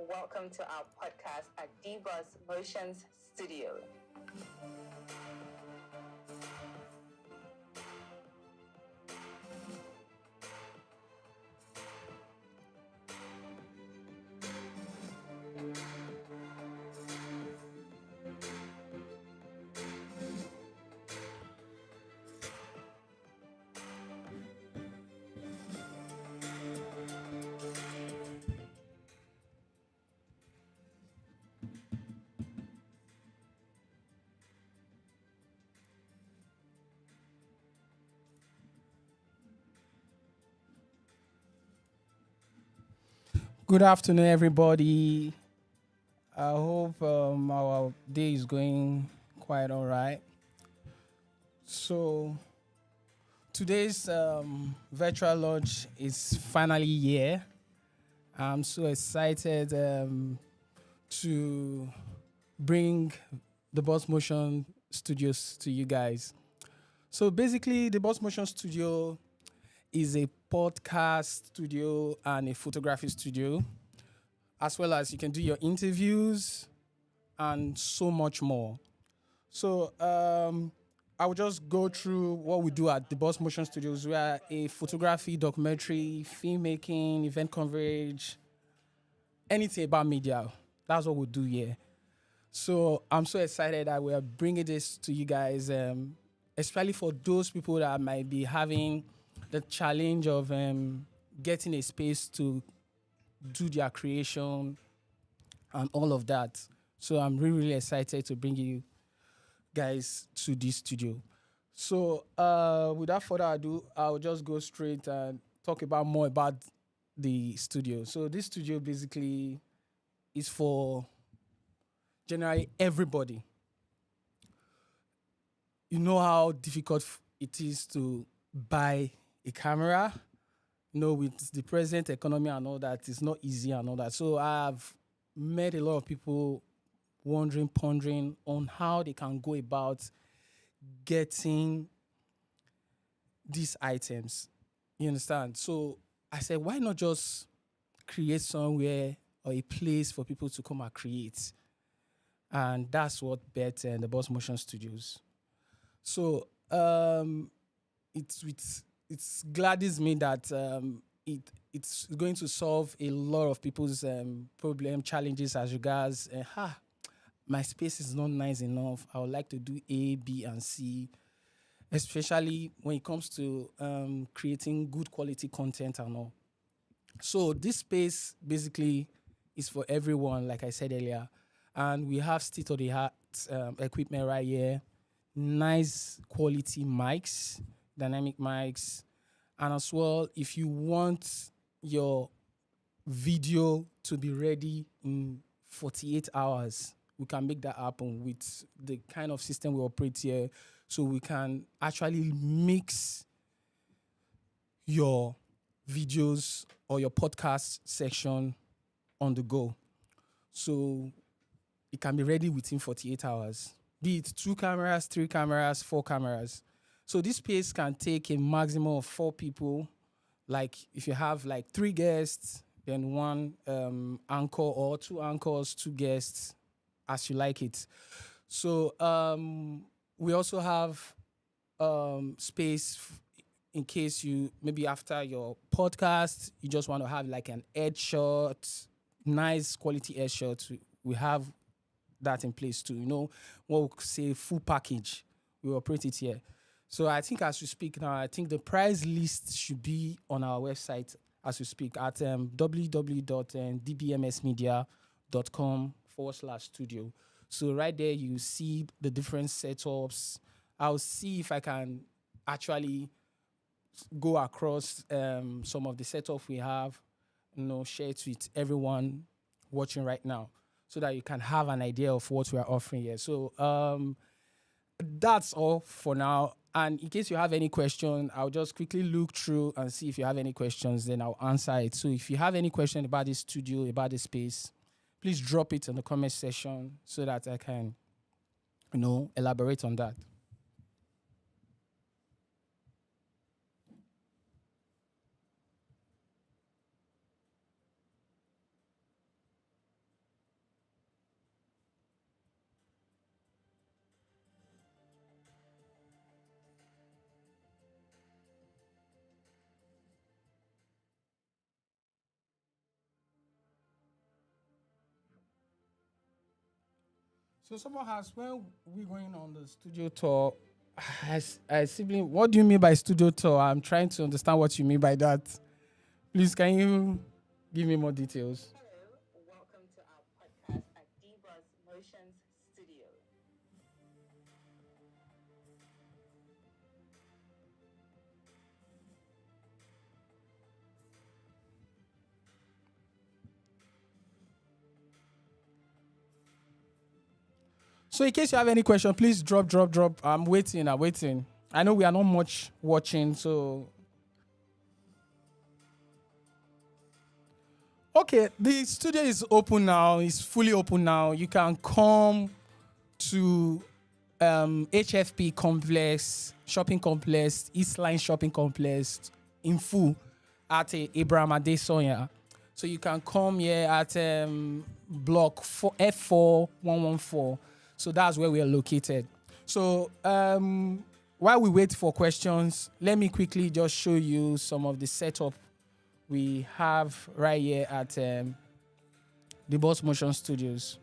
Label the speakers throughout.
Speaker 1: welcome to our podcast at Dbossmotions Studio.
Speaker 2: Good afternoon, everybody. I hope our day is going quite all right. So, today's virtual launch is finally here. I'm so excited to bring the Boss Motion Studios to you guys. So, basically, the Boss Motion Studio is a podcast studio and a photography studio, as well as you can do your interviews and so much more. So I will just go through what we do at the Boss Motion Studios. We are a photography, documentary, filmmaking, event coverage, anything about media. That's what we do here. So I'm so excited that we are bringing this to you guys, especially for those people that might be having the challenge of getting a space to do their creation and all of that. So I'm really, really excited to bring you guys to this studio. So without further ado, I'll just go straight and talk about more about the studio. So this studio basically is for generally everybody. You know how difficult it is to buy a camera. You know, with the present economy and all that, it's not easy and all that. So I've met a lot of people wondering, pondering on how they can go about getting these items. You understand? So I said, why not just create somewhere or a place for people to come and create? And that's what bet the Boss Motion Studios. So it's gladdens me that it's going to solve a lot of people's problem challenges as regards my space is not nice enough. I would like to do A, B, and C, especially when it comes to creating good quality content and all. So this space basically is for everyone, like I said earlier. And we have state-of-the-art equipment right here, nice quality mics, dynamic mics. And as well, if you want your video to be ready in 48 hours, we can make that happen with the kind of system we operate here. So we can actually mix your videos or your podcast section on the go. So it can be ready within 48 hours, be it 2 cameras, 3 cameras, 4 cameras. So this space can take a maximum of 4 people. Like if you have like 3 guests, then 1 anchor or 2 anchors, 2 guests, as you like it. So we also have space in case you, maybe after your podcast, you just want to have like an headshot, nice quality headshot. We have that in place too. You know, what we say full package. We operate it here. So I think as we speak now, I think the price list should be on our website as we speak at www.dbmsmedia.com/studio. So right there, you see the different setups. I'll see if I can actually go across some of the setup we have, share it with everyone watching right now so that you can have an idea of what we are offering here. So that's all for now. And in case you have any question, I'll just quickly look through and see if you have any questions, then I'll answer it. So if you have any question about this studio, about the space, please drop it in the comment section so that I can, elaborate on that. So someone has when we going on the studio tour. I sibling, what do you mean by studio tour? I'm trying to understand what you mean by that. Please, can you give me more details?
Speaker 1: Hello, welcome to our podcast at Dbossmotions Studio.
Speaker 2: So, in case you have any question, please drop. I'm waiting. I'm waiting. I know we are not much watching, so okay. The studio is open now. It's fully open now. You can come to HFP complex, shopping complex, East Line shopping complex in full at Abraham Adesoya. So you can come here at block F4 114. So that's where we are located. So while we wait for questions, let me quickly just show you some of the setup we have right here at the Boss Motion Studios.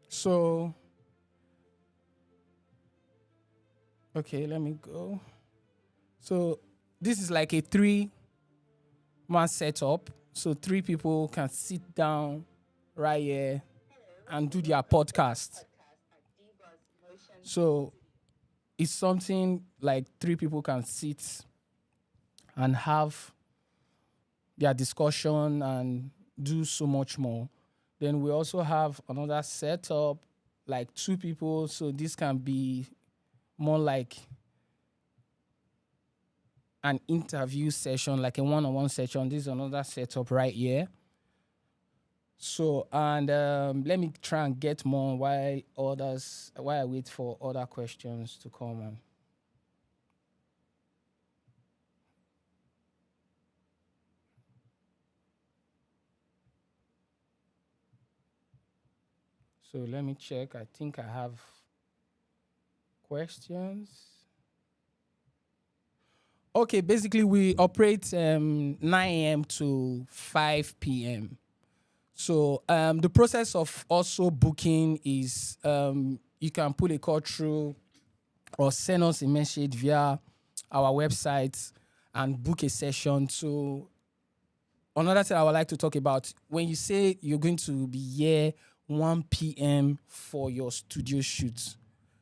Speaker 2: So, okay, let me go. So, this is like a 3-man setup. So, 3 people can sit down right here and do their podcast. So, it's something like 3 people can sit and have their discussion and do so much more. Then we also have another setup, like 2 people. So, this can be more like an interview session, like a one-on-one session. This is another setup right here. So, and let me try and get more while I wait for other questions to come on. So let me check. I think I have questions. Okay, basically we operate 9 a.m. to 5 p.m. So the process of also booking is you can put a call through or send us a message via our website and book a session. So another thing I would like to talk about, when you say you're going to be here 1 p.m. for your studio shoot,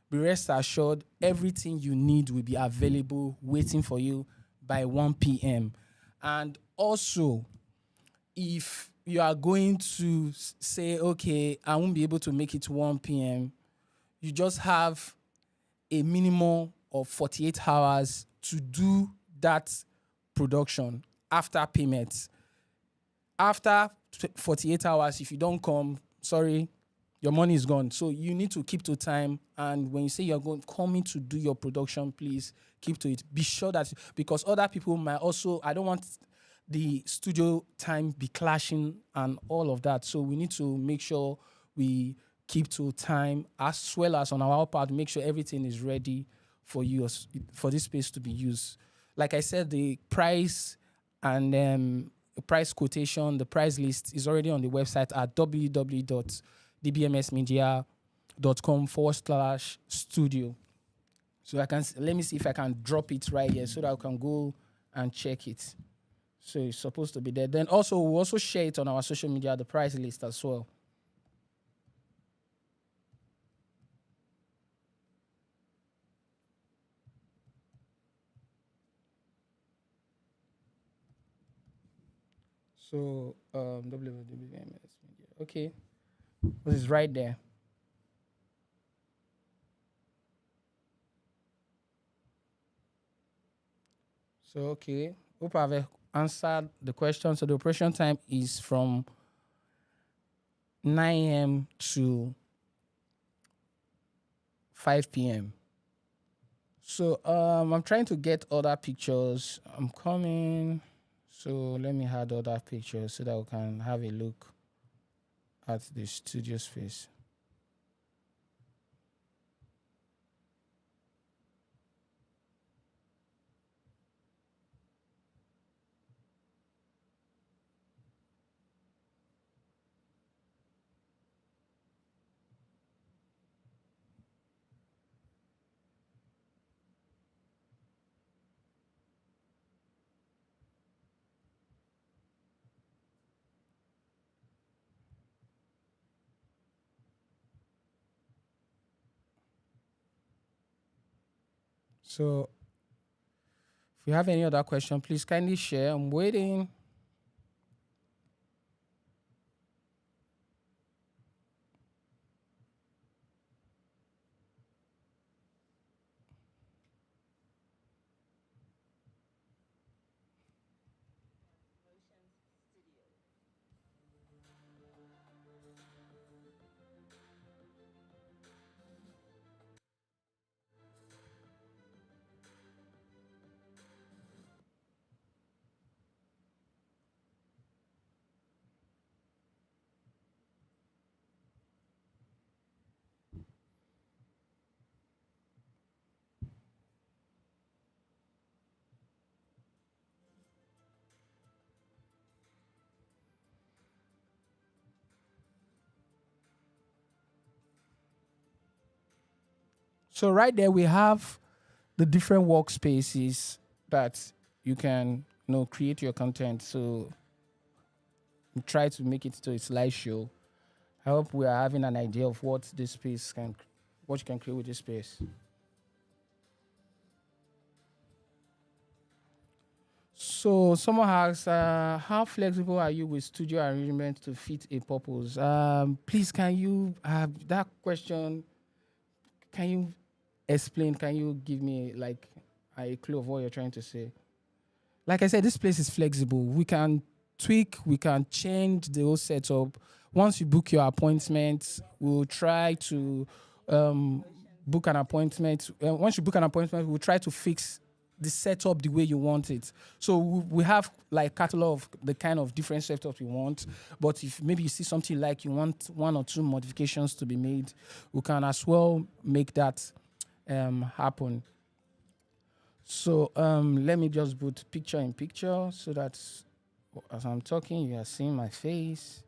Speaker 2: be rest assured everything you need will be available waiting for you by 1 p.m. And also, if you are going to say, okay, I won't be able to make it 1 p.m., you just have a minimum of 48 hours to do that production after payment. After 48 hours, if you don't come, sorry, your money is gone. So you need to keep to time. And when you say you're coming to do your production, please keep to it. Be sure that, because other people might also, I don't want the studio time be clashing and all of that. So we need to make sure we keep to time, as well as on our part, make sure everything is ready for you, for this space to be used. Like I said, the price and the price quotation, the price list is already on the website at www.dbmsmedia.com/studio. So let me see if I can drop it right here so that I can go and check it. So it's supposed to be there. Then also, we'll also share it on our social media, the price list as well. So www.dbms media. Okay. This is right there. So okay. Hope I've answered the question. So the operation time is from 9 a.m. to 5 p.m. So I'm trying to get other pictures. I'm coming. So let me add other pictures so that we can have a look at the studio space. So if you have any other question, please kindly share. I'm waiting. So right there we have the different workspaces that you can create your content. So we try to make it to a slideshow. I hope we are having an idea of what you can create with this space. So someone asks, how flexible are you with studio arrangement to fit a purpose? Please, can you have that question? Can you explain? Can you give me like a clue of what you're trying to say? Like I said, this place is flexible. We can tweak, we can change the whole setup. Once you book your appointment, we'll try to book an appointment. Once you book an appointment, we'll try to fix the setup the way you want it. So we have like catalog of the kind of different setups we want. But if maybe you see something like you want one or two modifications to be made, we can as well make that happen. So let me just put picture in picture so that as I'm talking, you are seeing my face.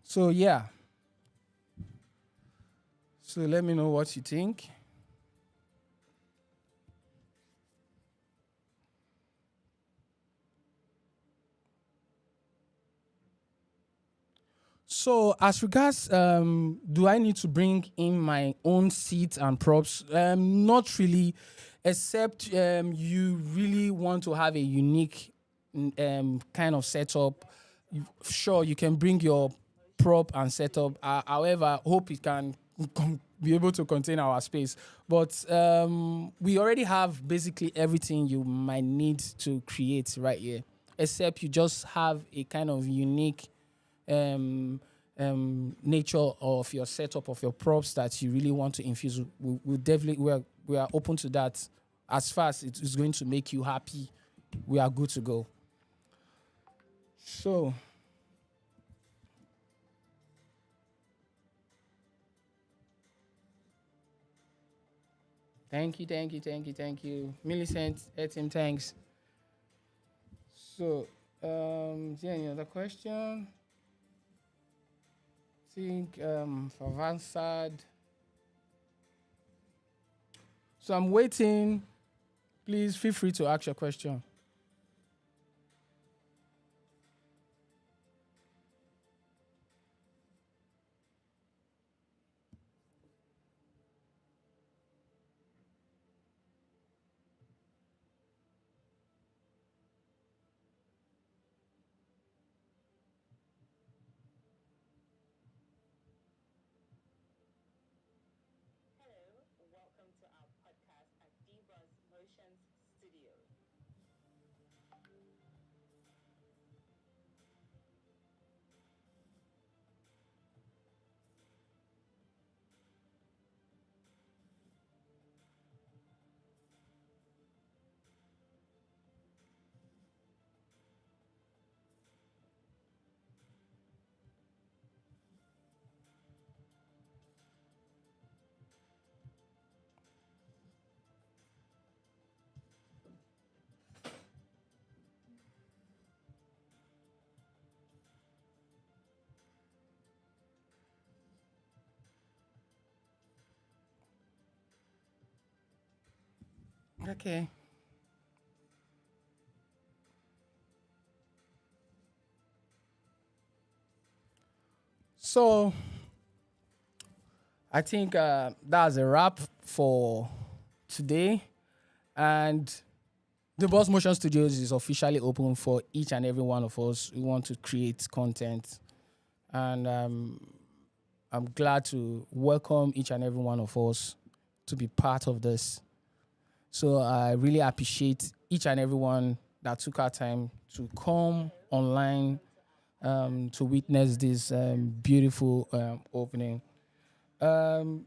Speaker 2: So yeah. So let me know what you think. So as regards, do I need to bring in my own seats and props? Not really, except you really want to have a unique kind of setup. Sure, you can bring your prop and setup. However, hope it can be able to contain our space. But we already have basically everything you might need to create right here, except you just have a kind of unique um, nature of your setup of your props that you really want to infuse. We definitely we are open to that. As far as it is going to make you happy, we are good to go. So thank you, Millicent, Etim, thanks. So, is there any other question? I think for answered. So I'm waiting. Please feel free to ask your question.
Speaker 1: Hello, welcome to our podcast at Dbossmotions Studio.
Speaker 2: Okay. So I think that's a wrap for today. And the Boss Motion Studios is officially open for each and every one of us who want to create content. And I'm glad to welcome each and every one of us to be part of this. So I really appreciate each and everyone that took our time to come online to witness this beautiful opening. Um,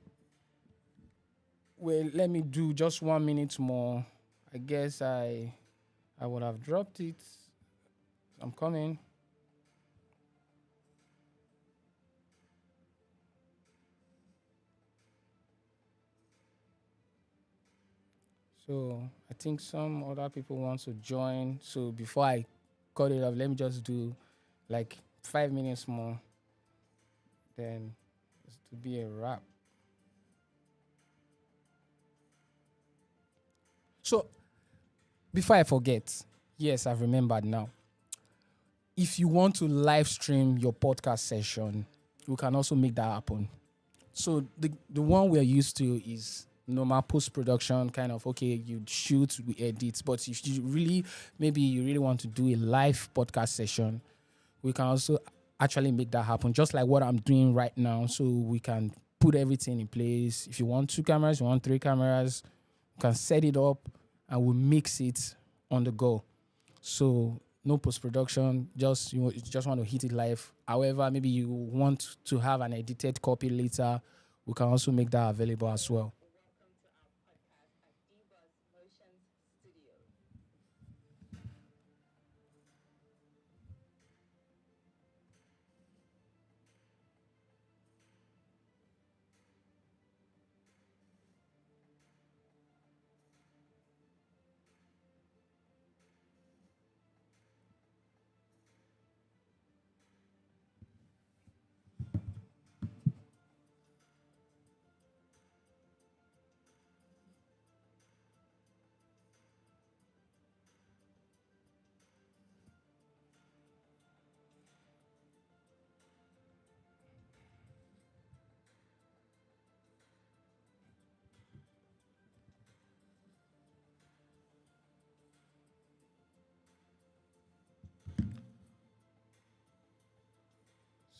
Speaker 2: well, let me do just 1 minute more. I guess I would have dropped it. I'm coming. So I think some other people want to join. So before I cut it off, let me just do like 5 minutes more. Then it's to be a wrap. So before I forget, yes, I've remembered now. If you want to live stream your podcast session, we can also make that happen. So the one we're used to is normal post production kind of okay, you shoot, we edit. But if you really maybe you really want to do a live podcast session, we can also actually make that happen, just like what I'm doing right now. So we can put everything in place. If you want 2 cameras, you want 3 cameras, you can set it up and we'll mix it on the go. So no post production, you just want to hit it live. However, maybe you want to have an edited copy later, we can also make that available as well.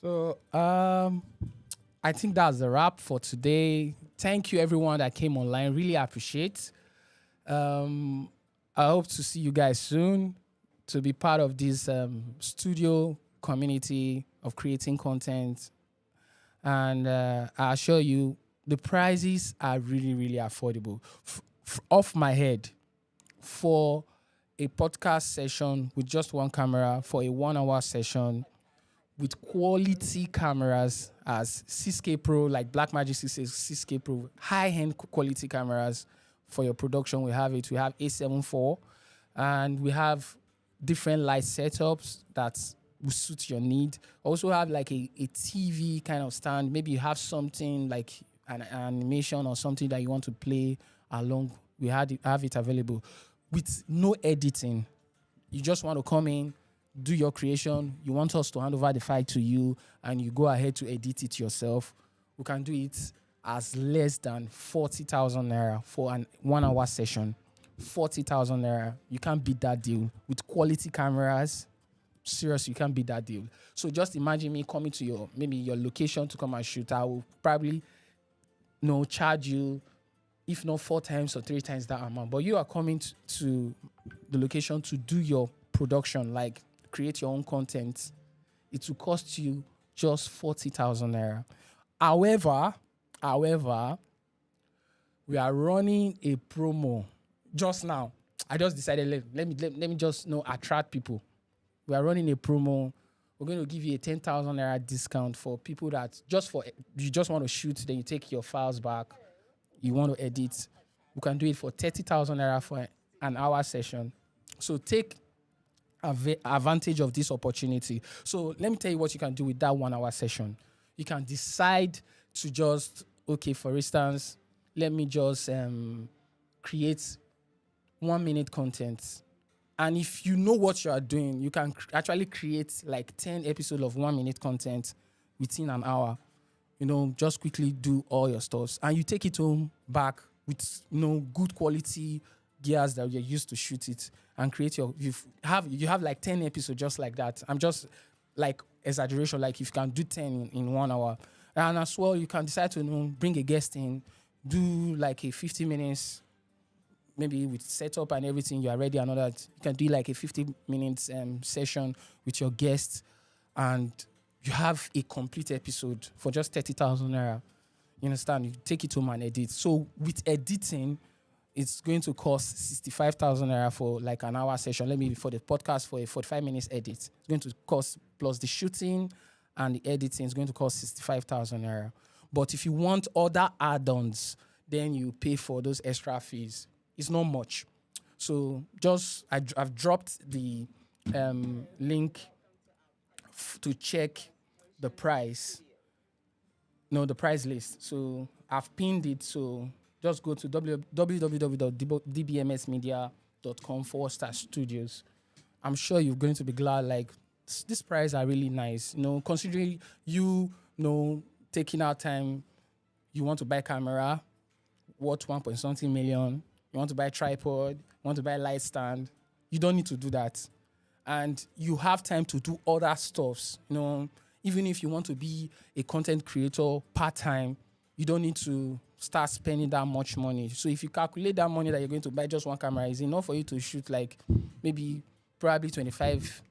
Speaker 2: So I think that's the wrap for today. Thank you everyone that came online. Really appreciate. Um, I hope to see you guys soon to be part of this studio community of creating content. And I assure you, the prices are really, really affordable. Off my head, for a podcast session with just 1 camera, for a 1 hour session, with quality cameras as 6K Pro, like Blackmagic 6K Pro, high-end quality cameras for your production. We have it. We have A74, and we have different light setups that will suit your need. Also have like a TV kind of stand. Maybe you have something like an animation or something that you want to play along. We have it available with no editing. You just want to come in, do your creation. You want us to hand over the file to you, and you go ahead to edit it yourself. We can do it as less than 40,000 naira for an 1 hour session. 40,000 naira. You can't beat that deal with quality cameras. Seriously, you can't beat that deal. So just imagine me coming to your location to come and shoot. I will probably charge you, if not 4 times or 3 times that amount. But you are coming to the location to do your production, like create your own content. It will cost you just 40,000 naira. However, we are running a promo just now. I just decided let me just attract people. We are running a promo. We're going to give you a 10,000 naira discount for people that you just want to shoot, then you take your files back. You want to edit. We can do it for 30,000 naira for an hour session. So take advantage of this opportunity. So let me tell you what you can do with that 1 hour session. You can decide to just, okay, for instance, let me just create 1 minute content. And if you know what you are doing, you can actually create like 10 episodes of 1 minute content within an hour. Just quickly do all your stuff. And you take it home back with, good quality gears that you're used to shoot it and create you have like 10 episodes just like that. I'm just like exaggeration, like if you can do 10 in 1 hour. And as well, you can decide to bring a guest in, do like a 50 minutes, maybe with setup and everything, you are ready and all that. You can do like a 50 minutes session with your guest, and you have a complete episode for just 30,000 naira. You understand? You take it home and edit. So with editing, it's going to cost 65,000 naira for like an hour session. Let me for the podcast for a 45 minutes edit. It's going to cost, plus the shooting and the editing, is going to cost 65,000 naira. But if you want other add-ons, then you pay for those extra fees. It's not much. So I've dropped the link to check the price. No, the price list. So I've pinned it. So just go to www.dbmsmedia.com/studios. I'm sure you're going to be glad. Like, these prices are really nice. Considering taking out time, you want to buy camera worth 1 point something million. You want to buy tripod, you want to buy light stand. You don't need to do that. And you have time to do other stuffs. Even if you want to be a content creator part-time, you don't need to start spending that much money. So if you calculate that money that you're going to buy just one camera, is enough for you to shoot like probably 25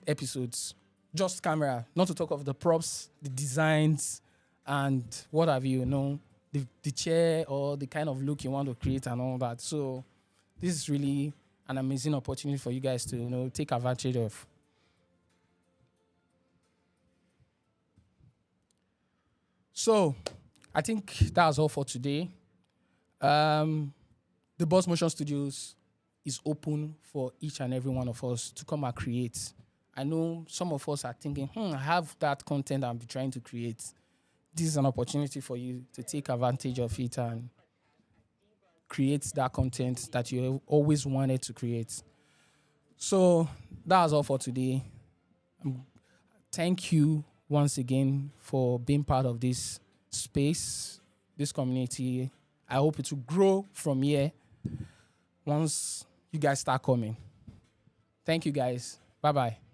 Speaker 2: episodes. Just camera, not to talk of the props, the designs, and what have you, the chair or the kind of look you want to create and all that. So this is really an amazing opportunity for you guys to take advantage of. So I think that's all for today. The Boss Motion Studios is open for each and every one of us to come and create. I know some of us are thinking, I have that content I'm trying to create. This is an opportunity for you to take advantage of it and create that content that you have always wanted to create. So that's all for today. Thank you once again for being part of this space, this community. I hope it will grow from here once you guys start coming. Thank you, guys. Bye-bye.